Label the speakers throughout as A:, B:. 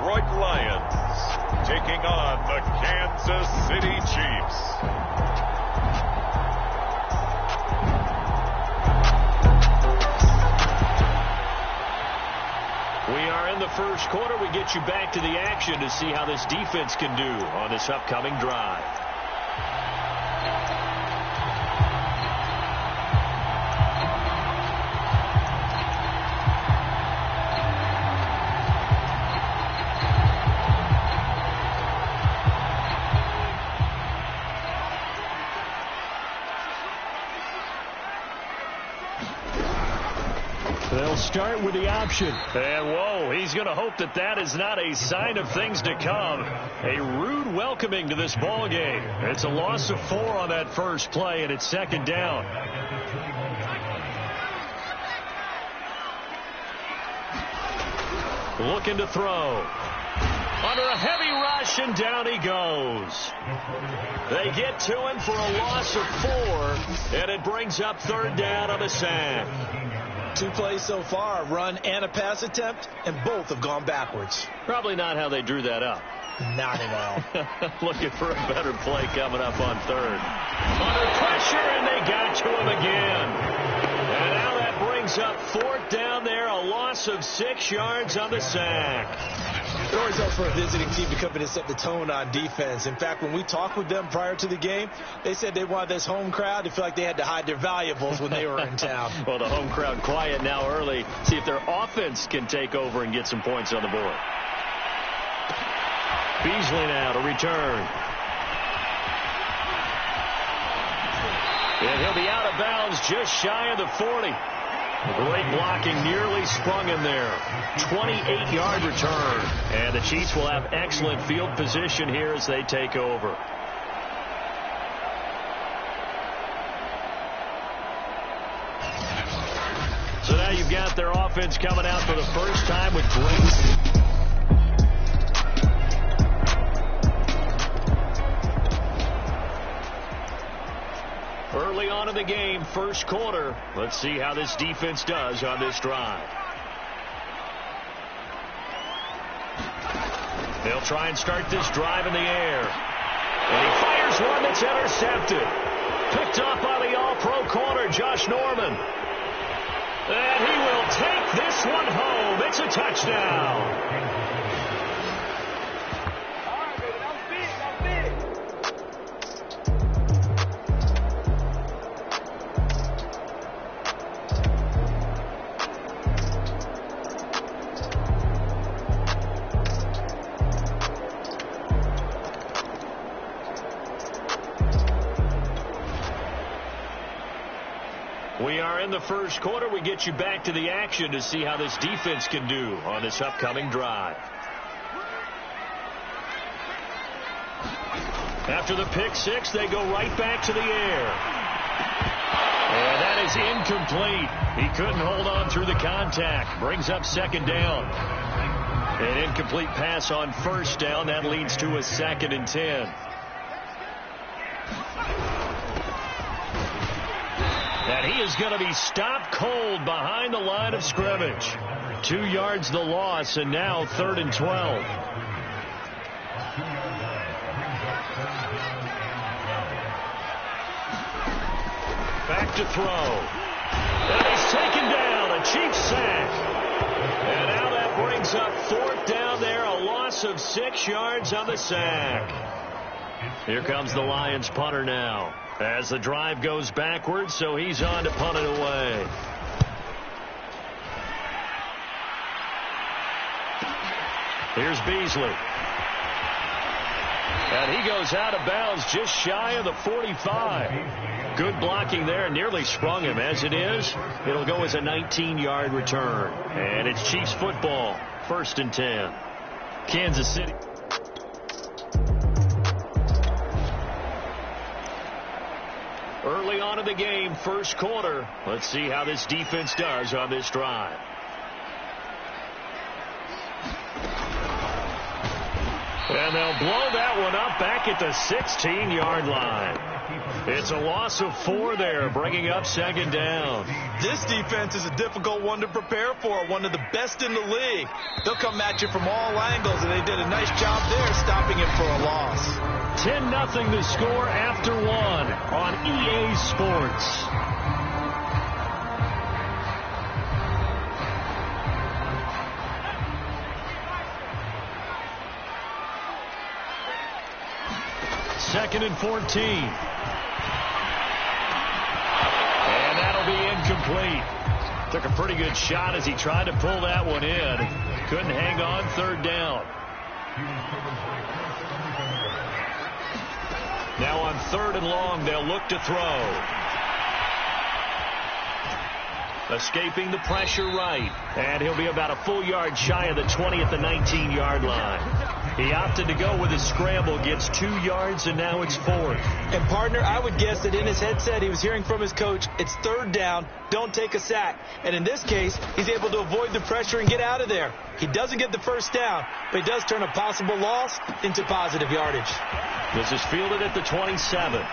A: Detroit Lions taking on the Kansas City Chiefs.
B: We are in the first quarter. We get you back to the action to see how this defense can do on this upcoming drive. They'll start with the option. And whoa, he's going to hope that that is not a sign of things to come. A rude welcoming to this ball game. It's a loss of 4 on that first play, and it's second down. Looking to throw. Under a heavy rush, and down he goes. They get to him for a loss of 4, and it brings up third down on a sack.
C: 2 plays so far, a run and a pass attempt, and both have gone backwards.
B: Probably not how they drew that up.
C: Not at all.
B: Looking for a better play coming up on third. Under pressure, and they got to him again. And now that brings up fourth down there, a loss of 6 yards on the sack.
C: It always helps for a visiting team to come in and set the tone on defense. In fact, when we talked with them prior to the game, they said they wanted this home crowd to feel like they had to hide their valuables when they were in town.
B: Well, the home crowd quiet now early. See if their offense can take over and get some points on the board. Beasley now to return. And he'll be out of bounds just shy of the 40. Great blocking, nearly sprung him there. 28-yard return. And the Chiefs will have excellent field position here as they take over. So now you've got their offense coming out for the first time with great... Early on in the game, first quarter. Let's see how this defense does on this drive. They'll try and start this drive in the air. And he fires one that's intercepted. Picked up by the all-pro corner, Josh Norman. And he will take this one home. It's a touchdown. We are in the first quarter. We get you back to the action to see how this defense can do on this upcoming drive. After the pick six, they go right back to the air. And that is incomplete. He couldn't hold on through the contact. Brings up second down. An incomplete pass on first down. That leads to a 2nd and 10. And he is going to be stopped cold behind the line of scrimmage. 2 yards the loss, and now 3rd and 12. Back to throw. And he's taken down. A Chiefs sack. And now that brings up 4th down there. A loss of 6 yards on the sack. Here comes the Lions punter now. As the drive goes backwards, so he's on to punt it away. Here's Beasley. And he goes out of bounds just shy of the 45. Good blocking there, and nearly sprung him. As it is, it'll go as a 19-yard return. And it's Chiefs football, 1st and 10. Kansas City. Early on in the game, first quarter. Let's see how this defense does on this drive. And they'll blow that one up back at the 16-yard line. It's a loss of 4 there, bringing up second down.
C: This defense is a difficult one to prepare for, one of the best in the league. They'll come at you from all angles, and they did a nice job there stopping him for a loss.
B: 10-0 the score after 1 on EA Sports. Second and 14. And that'll be incomplete. Took a pretty good shot as he tried to pull that one in. Couldn't hang on, third down. Now on third and long, they'll look to throw. Escaping the pressure right. And he'll be about a full yard shy of the 20 at the 19-yard line. He opted to go with his scramble, gets 2 yards, and now it's 4th.
C: And, partner, I would guess that in his headset he was hearing from his coach, it's third down, don't take a sack. And in this case, he's able to avoid the pressure and get out of there. He doesn't get the first down, but he does turn a possible loss into positive yardage.
B: This is fielded at the 27.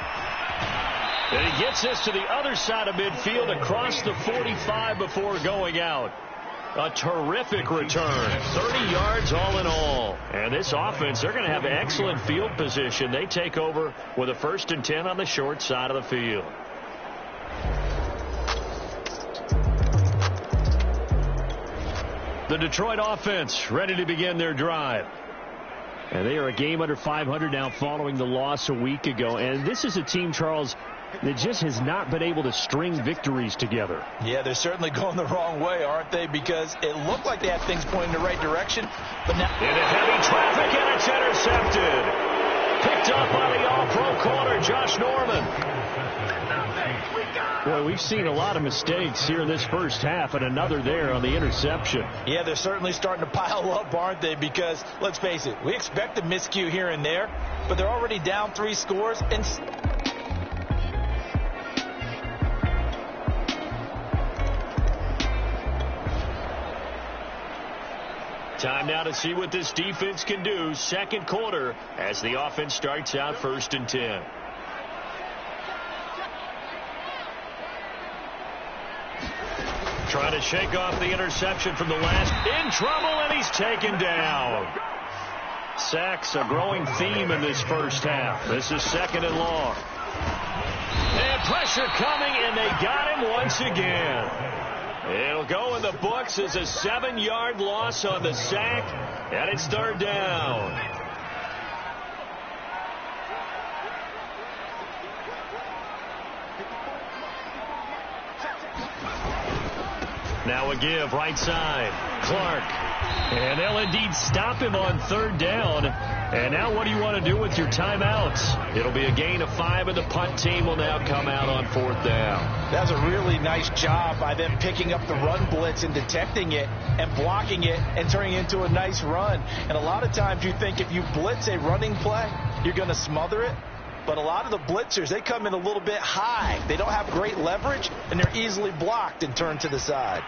B: And he gets this to the other side of midfield across the 45 before going out. A terrific return. 30 yards all in all. And this offense, they're going to have excellent field position. They take over with a 1st and 10 on the short side of the field. The Detroit offense ready to begin their drive. And they are a game under 500 now following the loss a week ago. And this is a team, Charles, that just has not been able to string victories together.
C: Yeah, they're certainly going the wrong way, aren't they? Because it looked like they had things pointing in the right direction. But now
B: into heavy traffic, and it's intercepted. Picked up by the all-pro corner, Josh Norman. Boy, we've seen a lot of mistakes here in this first half, and another there on the interception.
C: Yeah, they're certainly starting to pile up, aren't they? Because, let's face it, we expect a miscue here and there, but they're already down 3 scores, and
B: time now to see what this defense can do. Second quarter as the offense starts out 1st and 10. Trying to shake off the interception from the last. In trouble, and he's taken down. Sacks a growing theme in this first half. This is 2nd and long. And pressure coming, and they got him once again. It'll go in the books as a 7-yard loss on the sack, and it's 3rd down. Now a give right side. Clark. And they'll indeed stop him on 3rd down. And now what do you want to do with your timeouts? It'll be a gain of 5, and the punt team will now come out on 4th down.
C: That's a really nice job by them picking up the run blitz and detecting it and blocking it and turning it into a nice run. And a lot of times you think if you blitz a running play, you're going to smother it. But a lot of the blitzers, they come in a little bit high. They don't have great leverage, and they're easily blocked and turned to the side.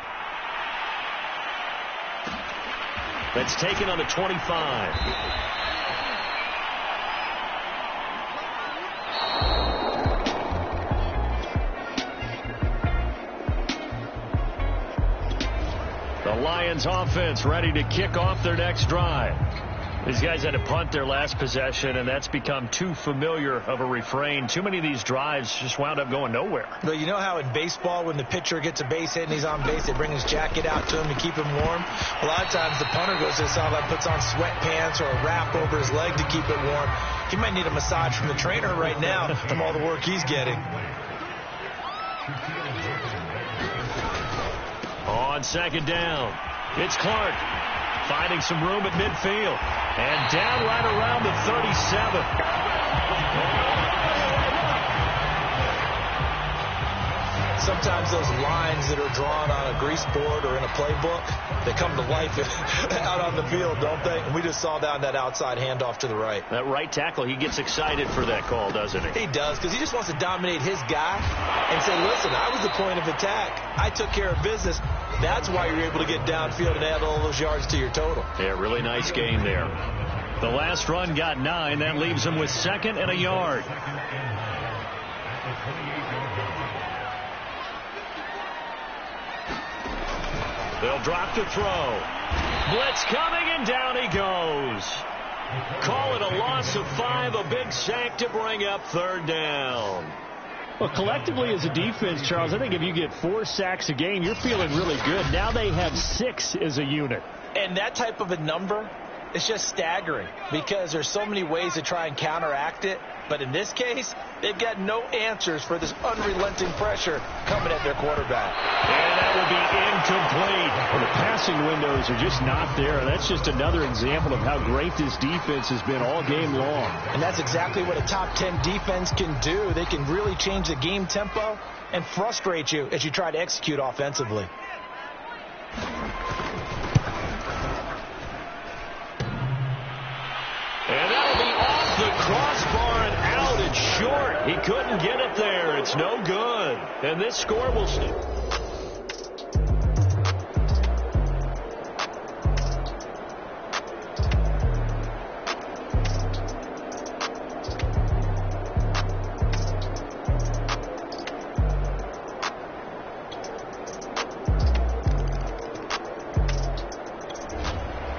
B: That's taken on the 25. The Lions offense ready to kick off their next drive. These guys had to punt their last possession, and that's become too familiar of a refrain. Too many of these drives just wound up going nowhere.
C: Well, you know how in baseball when the pitcher gets a base hit and he's on base, they bring his jacket out to him to keep him warm? A lot of times the punter goes to the sideline, puts on sweatpants or a wrap over his leg to keep it warm. He might need a massage from the trainer right now from all the work he's getting.
B: On 2nd down, it's Clark. Finding some room at midfield. And down right around the 37.
C: Sometimes those lines that are drawn on a grease board or in a playbook, they come to life out on the field, don't they? And we just saw down that outside handoff to the right.
B: That right tackle, he gets excited for that call, doesn't he?
C: He does, because he just wants to dominate his guy and say, listen, I was the point of attack. I took care of business. That's why you're able to get downfield and add all those yards to your total.
B: Yeah, really nice game there. The last run got 9. That leaves him with 2nd and a yard. They'll drop to throw. Blitz coming, and down he goes. Call it a loss of 5, a big sack to bring up third down.
D: Well, collectively as a defense, Charles, I think if you get 4 sacks a game, you're feeling really good. Now they have 6 as a unit.
C: And that type of a number is just staggering because there's so many ways to try and counteract it. But in this case, they've got no answers for this unrelenting pressure coming at their quarterback.
B: And that will be incomplete.
D: Well, the passing windows are just not there. That's just another example of how great this defense has been all game long.
C: And that's exactly what a top 10 defense can do. They can really change the game tempo and frustrate you as you try to execute offensively.
B: And that'll be off the crossbar and out and short. He couldn't get it there. It's no good. And this score will stay.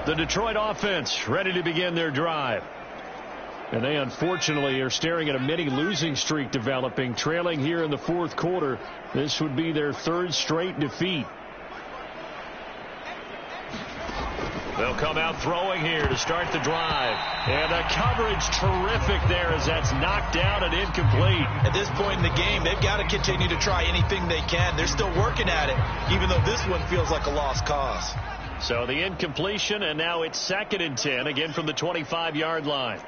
D: The Detroit offense ready to begin their drive. And they unfortunately are staring at a mini losing streak developing, trailing here in the fourth quarter. This would be their 3rd straight defeat.
B: They'll come out throwing here to start the drive. And the coverage terrific there as that's knocked down and incomplete.
C: At this point in the game, they've got to continue to try anything they can. They're still working at it, even though this one feels like a lost cause.
B: So the incompletion, and now it's 2nd and 10, again from the 25-yard line.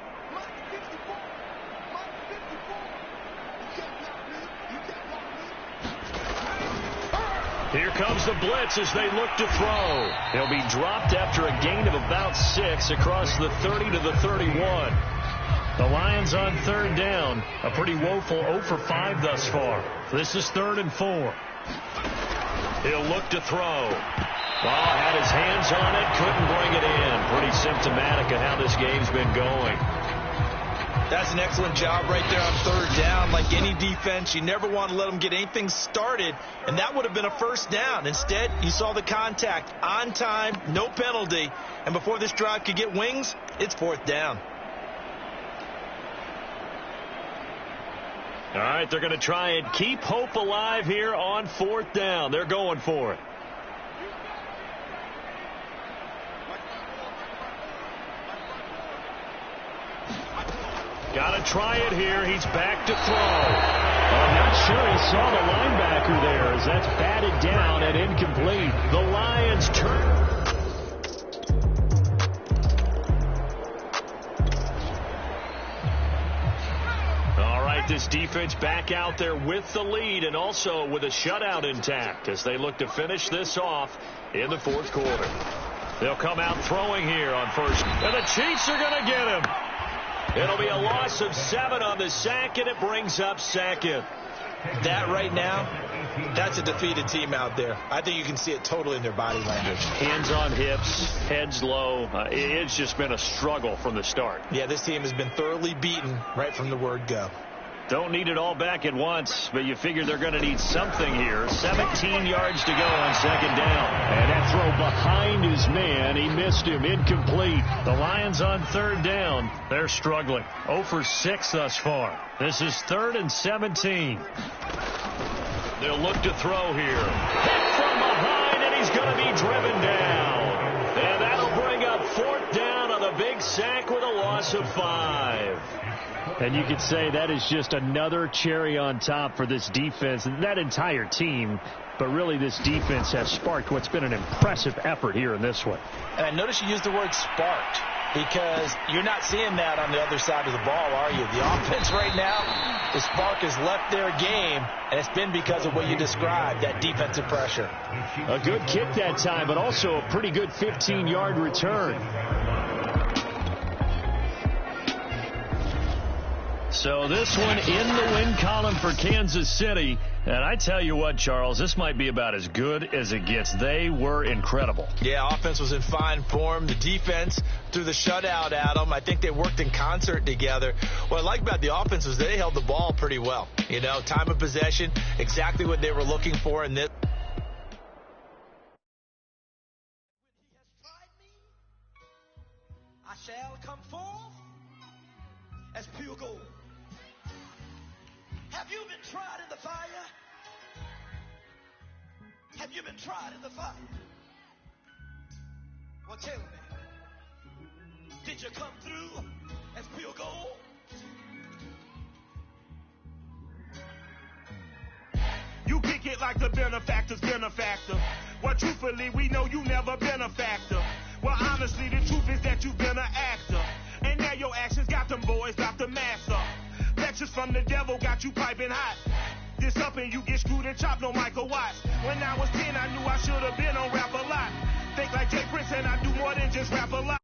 B: Here comes the blitz as they look to throw. He'll be dropped after a gain of about 6 across the 30 to the 31. The Lions on 3rd down. A pretty woeful 0 for 5 thus far. This is 3rd and 4. He'll look to throw. Had his hands on it, couldn't bring it in. Pretty symptomatic of how this game's been going.
C: That's an excellent job right there on 3rd down. Like any defense, you never want to let them get anything started, and that would have been a 1st down. Instead, you saw the contact on time, no penalty, and before this drive could get wings, it's 4th down.
B: All right, they're going to try and keep hope alive here on 4th down. They're going for it. Got to try it here. He's back to throw.
D: I'm not sure he saw the linebacker there as that's batted down and incomplete.
B: The Lions turn. All right, this defense back out there with the lead and also with a shutout intact as they look to finish this off in the 4th quarter. They'll come out throwing here on 1st. And the Chiefs are going to get him. It'll be a loss of 7 on the sack, and it brings up 2nd.
C: That right now, that's a defeated team out there. I think you can see it totally in their body language.
B: Hands on hips, heads low. It's just been a struggle from the start.
C: Yeah, this team has been thoroughly beaten right from the word go.
B: Don't need it all back at once, but you figure they're going to need something here. 17 yards to go on 2nd down.
D: And that throw behind his man, he missed him, incomplete.
B: The Lions on 3rd down. They're struggling. 0 for 6 thus far. This is 3rd and 17. They'll look to throw here. Hit from behind, and he's going to be driven down. And that'll bring up 4th down on the big sack with a loss of 5.
D: And you could say that is just another cherry on top for this defense and that entire team. But really, this defense has sparked what's been an impressive effort here in this one.
C: And I notice you used the word sparked because you're not seeing that on the other side of the ball, are you? The offense right now, the spark has left their game, and it's been because of what you described, that defensive pressure.
D: A good kick that time, but also a pretty good 15-yard return.
B: So this one in the win column for Kansas City. And I tell you what, Charles, this might be about as good as it gets. They were incredible.
C: Yeah, offense was in fine form. The defense threw the shutout at them. I think they worked in concert together. What I like about the offense was they held the ball pretty well. You know, time of possession, exactly what they were looking for in this.
E: come forth as pure gold. Have you been tried in the fire? Have you been tried in the fire? Well, tell me, did you come through as pure gold?
F: You kick it like the benefactor's benefactor. Well, truthfully, we know you never been a factor. Well, honestly, the truth is that you've been an actor. And now your actions got them boys out the master. Lectures from the devil got you piping hot. This up and you get screwed and chopped, no Michael Watts. When I was 10, I knew I should have been on rap a lot. Think like Jay Prince and I do more than just rap a lot.